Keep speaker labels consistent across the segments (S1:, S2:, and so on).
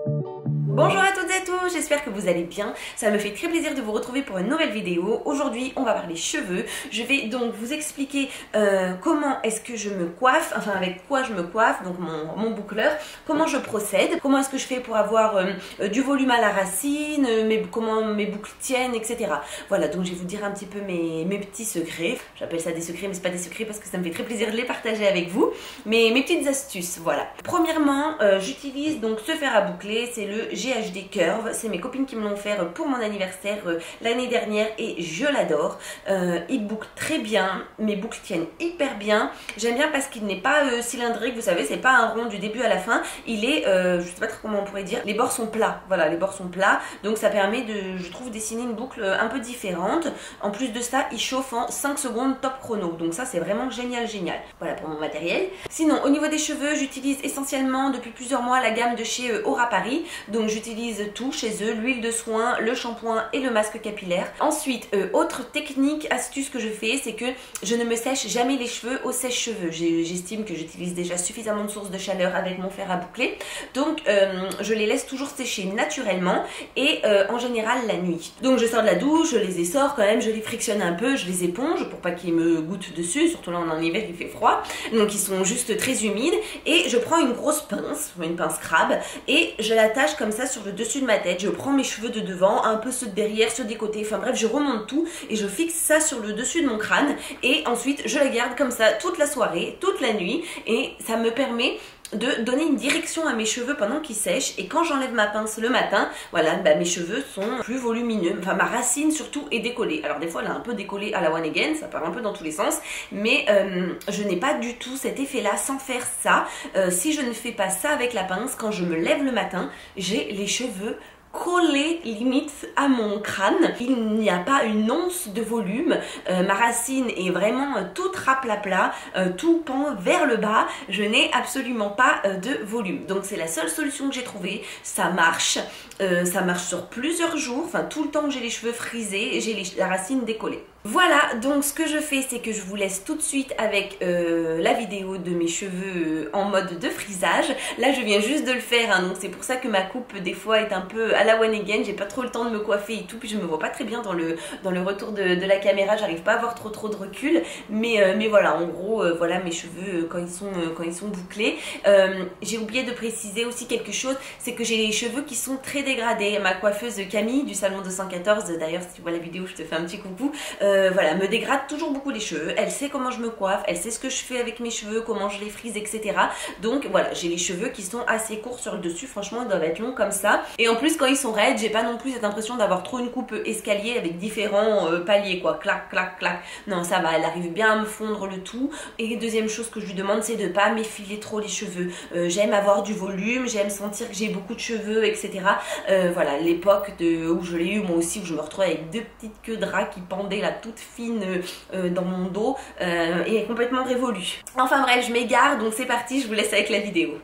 S1: Bonjour à toutes et à tous, j'espère que vous allez bien. Ça me fait très plaisir de vous retrouver pour une nouvelle vidéo. Aujourd'hui, on va parler cheveux. Je vais donc vous expliquer comment est-ce que je me coiffe, enfin avec quoi je me coiffe, donc mon boucleur, comment je procède, comment est-ce que je fais pour avoir du volume à la racine, comment mes boucles tiennent, etc. Voilà, donc je vais vous dire un petit peu mes petits secrets. J'appelle ça des secrets, mais c'est pas des secrets parce que ça me fait très plaisir de les partager avec vous. Mais mes petites astuces, voilà. Premièrement, j'utilise donc ce fer à boucler, c'est le GHD Curve, c'est mes copines qui me l'ont offert pour mon anniversaire l'année dernière et je l'adore. Il boucle très bien, mes boucles tiennent hyper bien. J'aime bien parce qu'il n'est pas cylindrique, vous savez, c'est pas un rond du début à la fin. Il est, je sais pas trop comment on pourrait dire, les bords sont plats. Voilà, les bords sont plats, donc ça permet de, je trouve, dessiner une boucle un peu différente. En plus de ça, il chauffe en 5 secondes top chrono, donc ça c'est vraiment génial, génial. Voilà pour mon matériel. Sinon, au niveau des cheveux, j'utilise essentiellement depuis plusieurs mois la gamme de chez Aura Paris. Donc j'utilise tout chez eux, l'huile de soin, le shampoing et le masque capillaire. Ensuite, autre technique, astuce que je fais, c'est que je ne me sèche jamais les cheveux au sèche-cheveux. J'estime que j'utilise déjà suffisamment de sources de chaleur avec mon fer à boucler. Donc je les laisse toujours sécher naturellement et en général la nuit. Donc je sors de la douche, je les essore quand même, je les frictionne un peu, je les éponge pour pas qu'ils me goûtent dessus, surtout là on est en hiver, il fait froid. Donc ils sont juste très humides et je prends une grosse pince, une pince crabe et je l'attache comme ça sur le dessus de ma tête. Je prends mes cheveux de devant, un peu ceux de derrière, ceux des côtés, enfin bref je remonte tout et je fixe ça sur le dessus de mon crâne et ensuite je la garde comme ça toute la soirée, toute la nuit et ça me permet de donner une direction à mes cheveux pendant qu'ils sèchent et quand j'enlève ma pince le matin, voilà, bah, mes cheveux sont plus volumineux, enfin ma racine surtout est décollée. Alors des fois elle est un peu décollée à la one again, ça part un peu dans tous les sens, mais je n'ai pas du tout cet effet là sans faire ça. Si je ne fais pas ça avec la pince, quand je me lève le matin, j'ai les cheveux collé limite à mon crâne. Il n'y a pas une once de volume. Ma racine est vraiment toute raplapla, tout pend vers le bas. Je n'ai absolument pas de volume. Donc c'est la seule solution que j'ai trouvée. Ça marche sur plusieurs jours. Enfin tout le temps que j'ai les cheveux frisés, j'ai la racine décollée. Voilà, donc ce que je fais, c'est que je vous laisse tout de suite avec la vidéo de mes cheveux en mode de frisage. Là, je viens juste de le faire, hein, donc c'est pour ça que ma coupe, des fois, est un peu à la one again. J'ai pas trop le temps de me coiffer et tout, puis je me vois pas très bien dans le retour de la caméra. J'arrive pas à avoir trop de recul, mais voilà, en gros, voilà mes cheveux quand ils sont bouclés. J'ai oublié de préciser aussi quelque chose, c'est que j'ai les cheveux qui sont très dégradés. Ma coiffeuse Camille du salon 214, d'ailleurs, si tu vois la vidéo, je te fais un petit coucou. Voilà, me dégrade toujours beaucoup les cheveux. Elle sait comment je me coiffe, elle sait ce que je fais avec mes cheveux, comment je les frise, etc. Donc voilà, j'ai les cheveux qui sont assez courts sur le dessus. Franchement, ils doivent être longs comme ça. Et en plus, quand ils sont raides, j'ai pas non plus cette impression d'avoir trop une coupe escalier avec différents paliers, quoi. Clac, clac, clac. Non, ça va, elle arrive bien à me fondre le tout. Et deuxième chose que je lui demande, c'est de pas m'effiler trop les cheveux. J'aime avoir du volume, j'aime sentir que j'ai beaucoup de cheveux, etc. Voilà, l'époque où je l'ai eu, moi aussi, où je me retrouvais avec deux petites queues de rat qui pendaient là toute fine dans mon dos et complètement révolue. Enfin bref, je m'égare, donc c'est parti, je vous laisse avec la vidéo.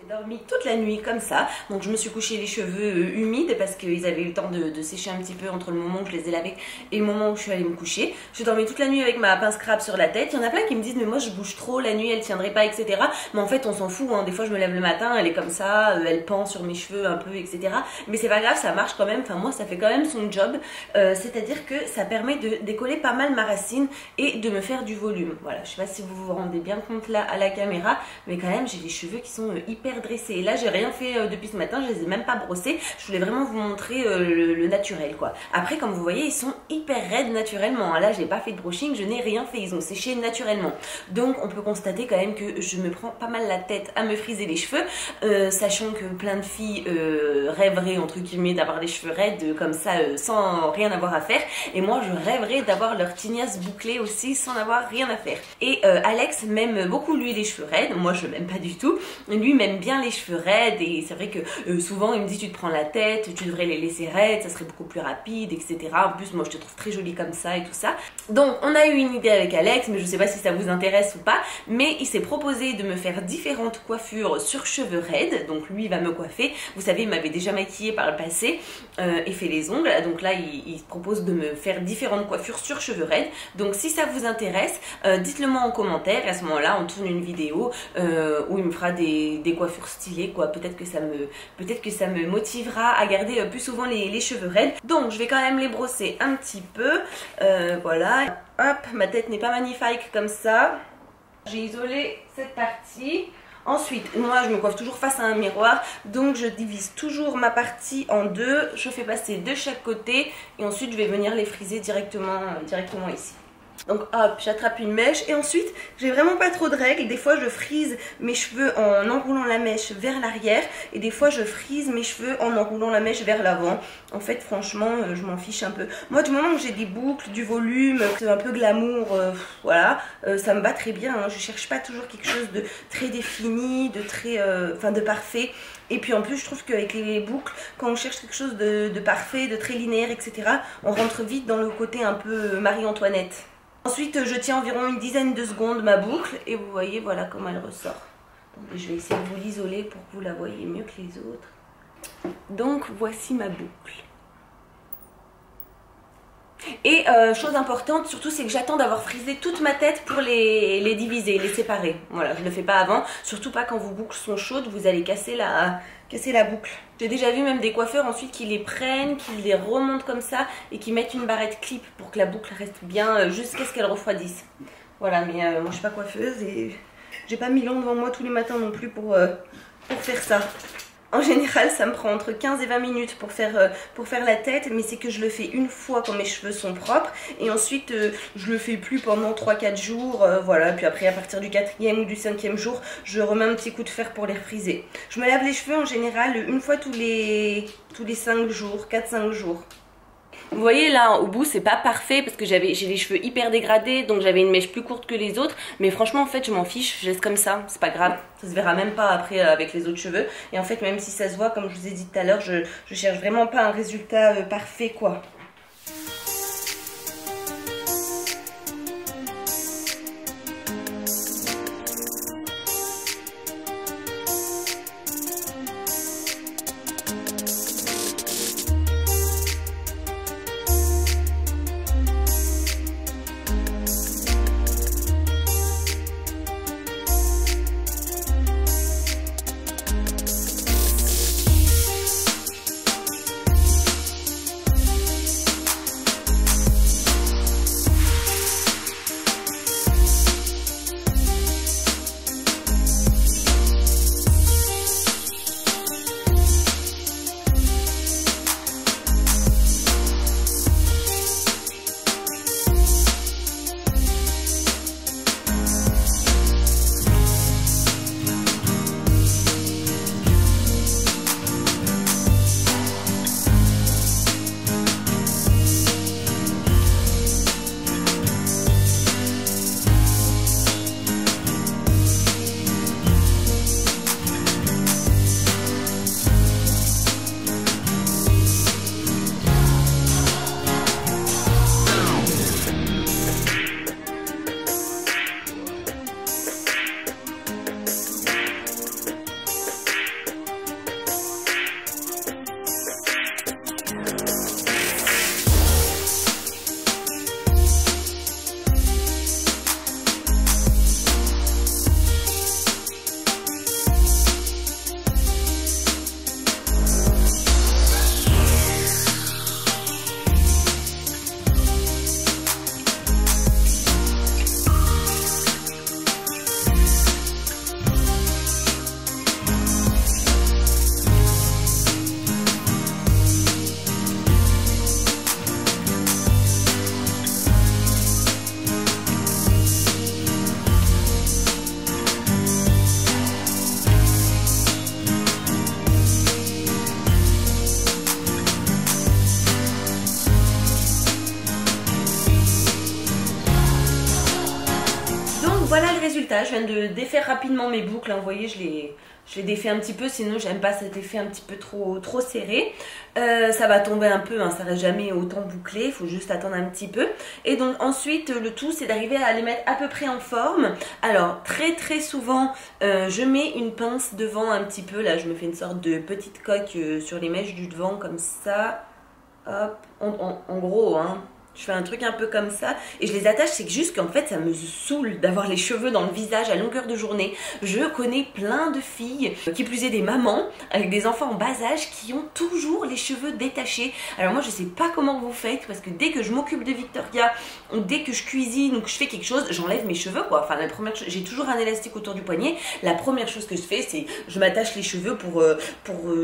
S1: J'ai dormi toute la nuit comme ça, donc je me suis couché les cheveux humides parce qu'ils avaient eu le temps de sécher un petit peu entre le moment où je les ai lavés et le moment où je suis allée me coucher. J'ai dormi toute la nuit avec ma pince crabe sur la tête. Il y en a plein qui me disent mais moi je bouge trop la nuit, elle tiendrait pas, etc. Mais en fait on s'en fout, hein. Des fois je me lève le matin, elle est comme ça, elle pend sur mes cheveux un peu, etc. Mais c'est pas grave, ça marche quand même, enfin moi ça fait quand même son job, c'est-à-dire que ça permet de décoller pas mal ma racine et de me faire du volume. Voilà, je sais pas si vous vous rendez bien compte là à la caméra, mais quand même j'ai les cheveux qui sont hyper dressés. Et là j'ai rien fait depuis ce matin, je les ai même pas brossés. Je voulais vraiment vous montrer le naturel quoi. Après comme vous voyez ils sont hyper raides naturellement. Là j'ai pas fait de brushing, je n'ai rien fait, ils ont séché naturellement. Donc on peut constater quand même que je me prends pas mal la tête à me friser les cheveux, sachant que plein de filles rêveraient entre guillemets d'avoir les cheveux raides comme ça sans rien avoir à faire. Et moi je rêverais d'avoir leur tignasse bouclée aussi sans avoir rien à faire. Et Alex m'aime beaucoup lui les cheveux raides, moi je m'aime pas du tout. Lui m'aime bien les cheveux raides et c'est vrai que souvent il me dit tu te prends la tête, tu devrais les laisser raides, ça serait beaucoup plus rapide, etc. En plus moi je te trouve très jolie comme ça et tout ça. Donc on a eu une idée avec Alex, mais je sais pas si ça vous intéresse ou pas, mais il s'est proposé de me faire différentes coiffures sur cheveux raides. Donc lui il va me coiffer, vous savez il m'avait déjà maquillée par le passé et fait les ongles, donc là il se propose de me faire différentes coiffures sur cheveux raides. Donc si ça vous intéresse, dites-le moi en commentaire et à ce moment là on tourne une vidéo où il me fera des coiffures coiffure stylée quoi. Peut-être que ça me motivera à garder plus souvent les cheveux raides. Donc je vais quand même les brosser un petit peu. Voilà, hop, ma tête n'est pas magnifique comme ça. J'ai isolé cette partie. Ensuite, moi je me coiffe toujours face à un miroir, donc je divise toujours ma partie en deux, je fais passer de chaque côté et ensuite je vais venir les friser directement ici. Donc hop, j'attrape une mèche et ensuite j'ai vraiment pas trop de règles. Des fois je frise mes cheveux en enroulant la mèche vers l'arrière et des fois je frise mes cheveux en enroulant la mèche vers l'avant. En fait franchement je m'en fiche un peu. Moi du moment que j'ai des boucles, du volume, un peu glamour, voilà, ça me va très bien. Hein. Je cherche pas toujours quelque chose de très défini, de très, de parfait. Et puis en plus je trouve qu'avec les boucles, quand on cherche quelque chose de parfait, de très linéaire, etc., on rentre vite dans le côté un peu Marie-Antoinette. Ensuite, je tiens environ une dizaine de secondes ma boucle et vous voyez, voilà comment elle ressort. Attendez, je vais essayer de vous l'isoler pour que vous la voyez mieux que les autres. Donc, voici ma boucle. Et chose importante surtout, c'est que j'attends d'avoir frisé toute ma tête pour les diviser, les séparer. Voilà, je ne le fais pas avant, surtout pas quand vos boucles sont chaudes, vous allez casser la boucle. J'ai déjà vu même des coiffeurs ensuite qui les prennent, qui les remontent comme ça et qui mettent une barrette clip pour que la boucle reste bien jusqu'à ce qu'elle refroidisse. Voilà, mais moi je suis pas coiffeuse et j'ai pas 1000 ans devant moi tous les matins non plus pour faire ça. En général, ça me prend entre 15 et 20 minutes pour faire la tête, mais c'est que je le fais une fois quand mes cheveux sont propres et ensuite je le fais plus pendant 3-4 jours, voilà, puis après à partir du 4e ou du 5e jour, je remets un petit coup de fer pour les refriser. Je me lave les cheveux en général une fois tous les 5 jours, 4-5 jours. Vous voyez là au bout c'est pas parfait parce que j'ai les cheveux hyper dégradés, donc j'avais une mèche plus courte que les autres, mais franchement en fait je m'en fiche, je laisse comme ça, c'est pas grave, ça se verra même pas après avec les autres cheveux. Et en fait même si ça se voit, comme je vous ai dit tout à l'heure, je cherche vraiment pas un résultat parfait quoi. Voilà le résultat, je viens de défaire rapidement mes boucles, hein. Vous voyez je les défais un petit peu, sinon j'aime pas cet effet un petit peu trop serré. Ça va tomber un peu, hein, ça reste jamais autant bouclé, il faut juste attendre un petit peu. Et donc ensuite le tout c'est d'arriver à les mettre à peu près en forme. Alors très souvent je mets une pince devant un petit peu, là je me fais une sorte de petite coque sur les mèches du devant comme ça. Hop, en gros hein. Je fais un truc un peu comme ça et je les attache, c'est juste qu'en fait ça me saoule d'avoir les cheveux dans le visage à longueur de journée. Je connais plein de filles, qui plus est des mamans avec des enfants en bas âge qui ont toujours les cheveux détachés. Alors moi je sais pas comment vous faites parce que dès que je m'occupe de Victoria ou dès que je cuisine ou que je fais quelque chose, j'enlève mes cheveux quoi. Enfin j'ai toujours un élastique autour du poignet. La première chose que je fais c'est je m'attache les cheveux pour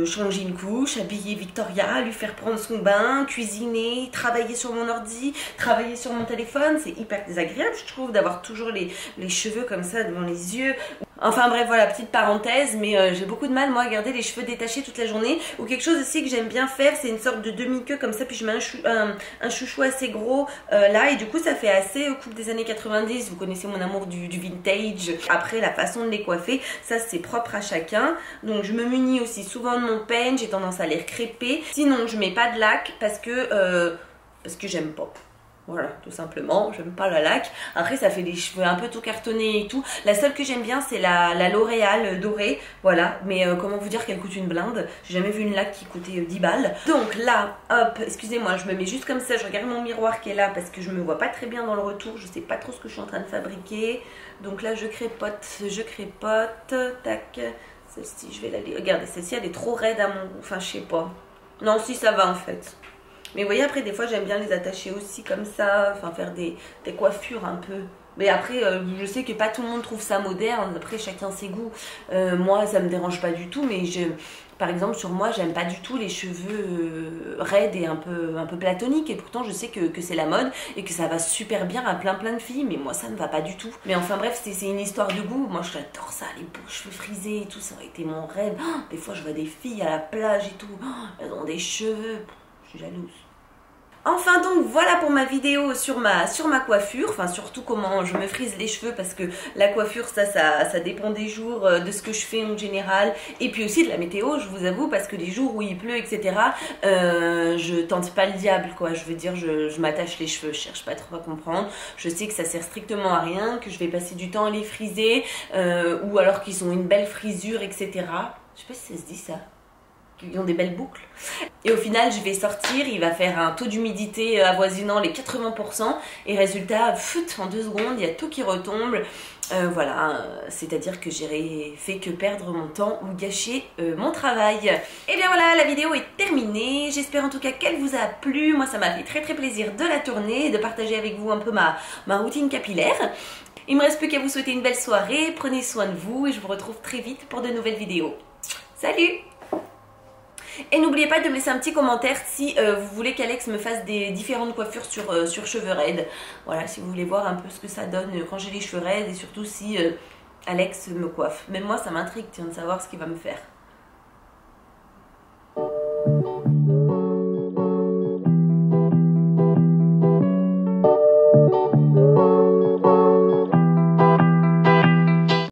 S1: changer une couche, habiller Victoria, lui faire prendre son bain, cuisiner, travailler sur mon ordi, travailler sur mon téléphone. C'est hyper désagréable je trouve d'avoir toujours les cheveux comme ça devant les yeux. Enfin bref voilà, petite parenthèse, mais j'ai beaucoup de mal moi à garder les cheveux détachés toute la journée. Ou quelque chose aussi que j'aime bien faire, c'est une sorte de demi-queue comme ça, puis je mets un chouchou assez gros là, et du coup ça fait assez coupe des années 90, vous connaissez mon amour du vintage. Après la façon de les coiffer, ça c'est propre à chacun. Donc je me munis aussi souvent de mon peigne, j'ai tendance à les recréper. Sinon je mets pas de lac parce que j'aime pas. Voilà, tout simplement, j'aime pas la laque. Après ça fait des cheveux un peu tout cartonnés et tout. La seule que j'aime bien c'est la L'Oréal dorée, voilà. Mais comment vous dire qu'elle coûte une blinde. J'ai jamais vu une laque qui coûtait 10 balles. Donc là, hop, excusez-moi, je me mets juste comme ça. Je regarde mon miroir qui est là parce que je me vois pas très bien dans le retour. Je sais pas trop ce que je suis en train de fabriquer. Donc là je crépote, tac. Celle-ci, je vais la... Regardez, celle-ci elle est trop raide à mon goût, enfin je sais pas. Non, si ça va en fait. Mais vous voyez, après, des fois, j'aime bien les attacher aussi comme ça, enfin faire des coiffures un peu. Mais après, je sais que pas tout le monde trouve ça moderne, après, chacun ses goûts. Moi, ça me dérange pas du tout, mais par exemple, sur moi, j'aime pas du tout les cheveux raides et un peu platoniques. Et pourtant, je sais que c'est la mode et que ça va super bien à plein de filles, mais moi, ça me va pas du tout. Mais enfin, bref, c'est une histoire de goût. Moi, j'adore ça, les beaux cheveux frisés et tout, ça aurait été mon rêve. Oh, des fois, je vois des filles à la plage et tout, oh, elles ont des cheveux... Je suis jalouse. Enfin donc voilà pour ma vidéo sur ma coiffure, enfin surtout comment je me frise les cheveux parce que la coiffure ça dépend des jours, de ce que je fais en général et puis aussi de la météo je vous avoue parce que les jours où il pleut etc je tente pas le diable quoi, je veux dire je m'attache les cheveux, je cherche pas trop à comprendre, je sais que ça sert strictement à rien, que je vais passer du temps à les friser ou alors qu'ils ont une belle frisure etc. Je sais pas si ça se dit ça. Ils ont des belles boucles. Et au final, je vais sortir, il va faire un taux d'humidité avoisinant les 80%. Et résultat, en 2 secondes, il y a tout qui retombe. Voilà, c'est-à-dire que j'aurais fait que perdre mon temps ou gâcher mon travail. Et bien voilà, la vidéo est terminée. J'espère en tout cas qu'elle vous a plu. Moi, ça m'a fait très plaisir de la tourner et de partager avec vous un peu ma routine capillaire. Il me reste plus qu'à vous souhaiter une belle soirée. Prenez soin de vous et je vous retrouve très vite pour de nouvelles vidéos. Salut! Et n'oubliez pas de me laisser un petit commentaire si vous voulez qu'Alex me fasse des différentes coiffures sur cheveux raides. Voilà, si vous voulez voir un peu ce que ça donne quand j'ai les cheveux raides et surtout si Alex me coiffe. Même moi, ça m'intrigue de savoir ce qu'il va me faire.